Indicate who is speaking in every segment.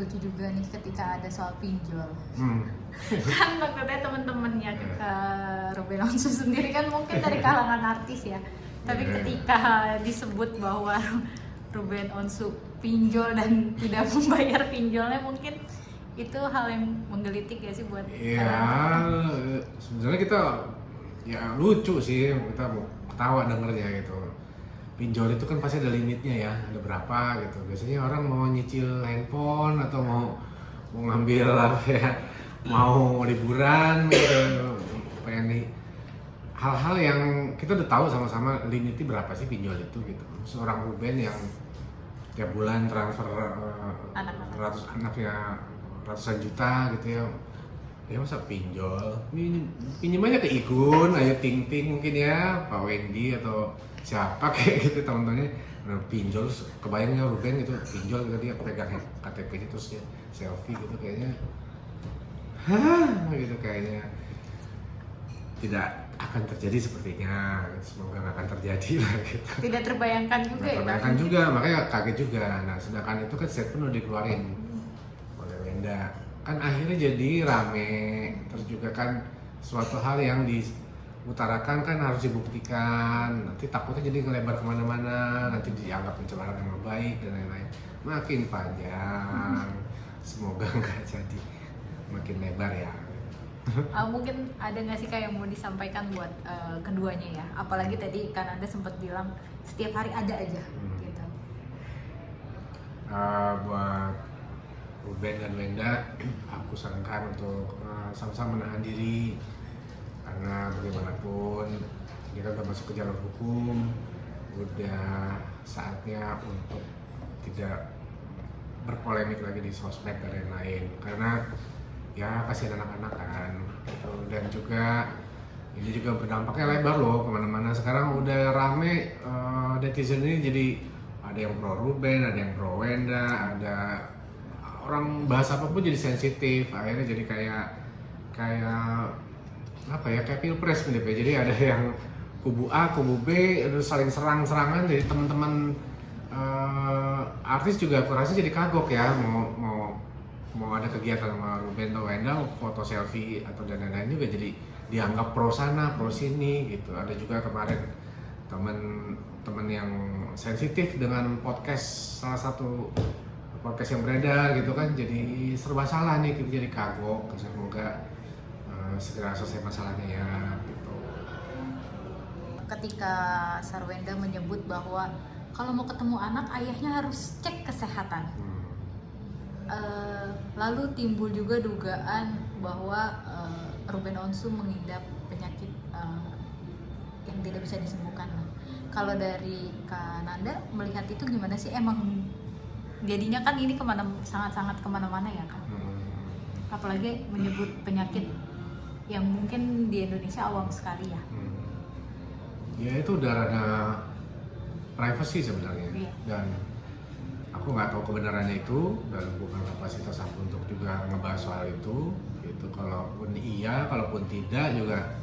Speaker 1: lucu juga nih ketika ada soal pinjol. Kan maksudnya teman-temannya Ruben Onsu sendiri kan mungkin dari kalangan artis ya. Tapi ketika disebut bahwa Ruben Onsu pinjol dan tidak membayar pinjolnya, mungkin itu hal yang menggelitik ya sih buat
Speaker 2: sebenarnya kita ya lucu sih, kita mau ketawa dengernya gitu. Pinjol itu kan pasti ada limitnya ya, ada berapa gitu. Biasanya orang mau nyicil handphone atau mau ngambil apa ya, mau liburan gitu, pengen nih hal-hal yang kita udah tahu sama-sama limitnya berapa sih pinjol itu gitu. Seorang Ruben yang tiap bulan transfer ratusan juta gitu ya masa pinjol, pinjam aja ke Igun, Ayu Ting Ting mungkin ya, Pak Wendy atau siapa kayak gitu teman-temannya. Nah, pinjol, kebayangnya Ruben gitu pinjol gitu, dia pegang KTP terus ya selfie gitu, kayaknya gitu, kayaknya tidak akan terjadi sepertinya, semoga nggak akan terjadi lah gitu.
Speaker 1: Tidak terbayangkan juga ya.
Speaker 2: Terbayangkan juga, makanya kaget juga. Nah sedangkan itu kan statement udah dikeluarin oleh Wenda, kan akhirnya jadi rame, terus juga kan suatu hal yang diutarakan kan harus dibuktikan, nanti takutnya jadi ngelebar kemana-mana, nanti dianggap pencemaran nama baik dan lain-lain, makin panjang. Semoga nggak jadi makin lebar ya.
Speaker 1: Mungkin ada nggak sih kayak mau disampaikan buat keduanya ya, apalagi tadi kan Anda sempat bilang setiap hari ada aja gitu.
Speaker 2: Buat Ruben dan Wenda, aku sarankan untuk sama-sama menahan diri, karena bagaimanapun ini kan udah masuk ke jalur hukum, udah saatnya untuk tidak berpolemik lagi di sosmed dan lain-lain, karena ya kasihan anak-anak kan gitu. Dan juga ini juga berdampaknya lebar loh kemana-mana. Sekarang udah rame netizen ini, jadi ada yang pro Ruben, ada yang pro Wenda, ada orang bahas apapun jadi sensitif, akhirnya jadi kayak apa ya, kayak pilpres mirip ya. Jadi ada yang kubu A, kubu B, terus saling serang-serangan. Jadi teman-teman artis juga aku rasa jadi kagok ya, mau ada kegiatan sama Ruben atau Wenda, foto selfie atau dan lain-lain juga jadi dianggap pro sana, pro sini gitu. Ada juga kemarin teman yang sensitif dengan podcast, salah satu podcast yang beredar gitu kan, jadi serba salah nih, kita jadi kagok. Semoga segera selesai masalahnya ya gitu.
Speaker 1: Ketika Sarwenda menyebut bahwa kalau mau ketemu anak ayahnya harus cek kesehatan. Lalu timbul juga dugaan bahwa Ruben Onsu mengidap penyakit yang tidak bisa disembuhkan. Kalau dari Kak Nanda melihat itu gimana sih? Emang jadinya kan ini sangat-sangat kemana-mana ya Kak? Apalagi menyebut penyakit yang mungkin di Indonesia awam sekali ya.
Speaker 2: Ya itu udah ada privacy sebenarnya. Dan aku nggak tahu kebenarannya itu, dan bukan kapasitas aku untuk juga ngebahas soal itu. Itu kalaupun iya, kalaupun tidak juga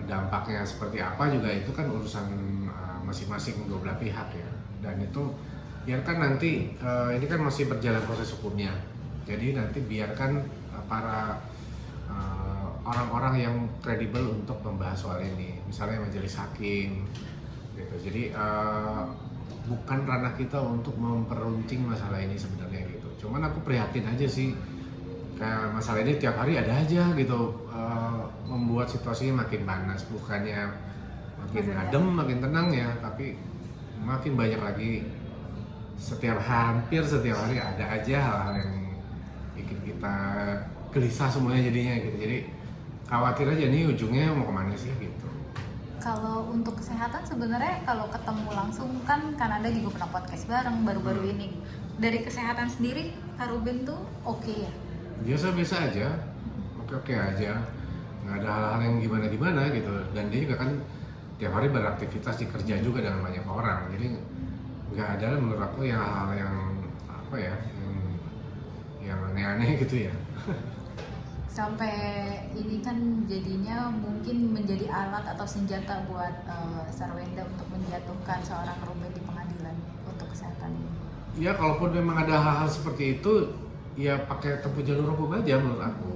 Speaker 2: dampaknya seperti apa juga itu kan urusan masing-masing dua belah pihak ya. Dan itu biarkan nanti ini kan masih berjalan proses hukumnya. Jadi nanti biarkan para orang-orang yang kredibel untuk membahas soal ini, misalnya majelis hakim gitu. Jadi bukan ranah kita untuk memperuncing masalah ini sebenarnya gitu. Cuman aku prihatin aja sih, kayak masalah ini tiap hari ada aja gitu, membuat situasinya makin panas, bukannya makin adem, makin tenang ya, tapi makin banyak lagi. Hampir setiap hari ada aja hal-hal yang bikin kita gelisah semuanya jadinya gitu. Jadi khawatir aja nih ujungnya mau kemana sih gitu.
Speaker 1: Kalau untuk kesehatan sebenarnya kalau ketemu langsung kan Anda juga pernah podcast bareng baru-baru ini. Dari kesehatan sendiri Kak Ruben tuh oke ya?
Speaker 2: Biasa-biasa aja, oke aja, nggak ada hal-hal yang gimana-gimana gitu. Dan dia juga kan tiap hari beraktivitas di kerja juga dengan banyak orang, jadi nggak ada menurut aku yang hal-hal yang apa ya, yang aneh-aneh gitu ya.
Speaker 1: Sampai ini kan jadinya mungkin menjadi alat atau senjata buat Sarwenda untuk menjatuhkan seorang Ruben di pengadilan untuk kesehatan ini.
Speaker 2: Ya kalaupun memang ada hal-hal seperti itu, ya pakai tempuh jalur hukum aja menurut aku.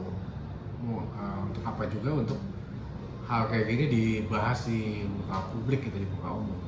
Speaker 2: Untuk apa juga untuk hal kayak gini dibahas di muka publik gitu, di muka umum.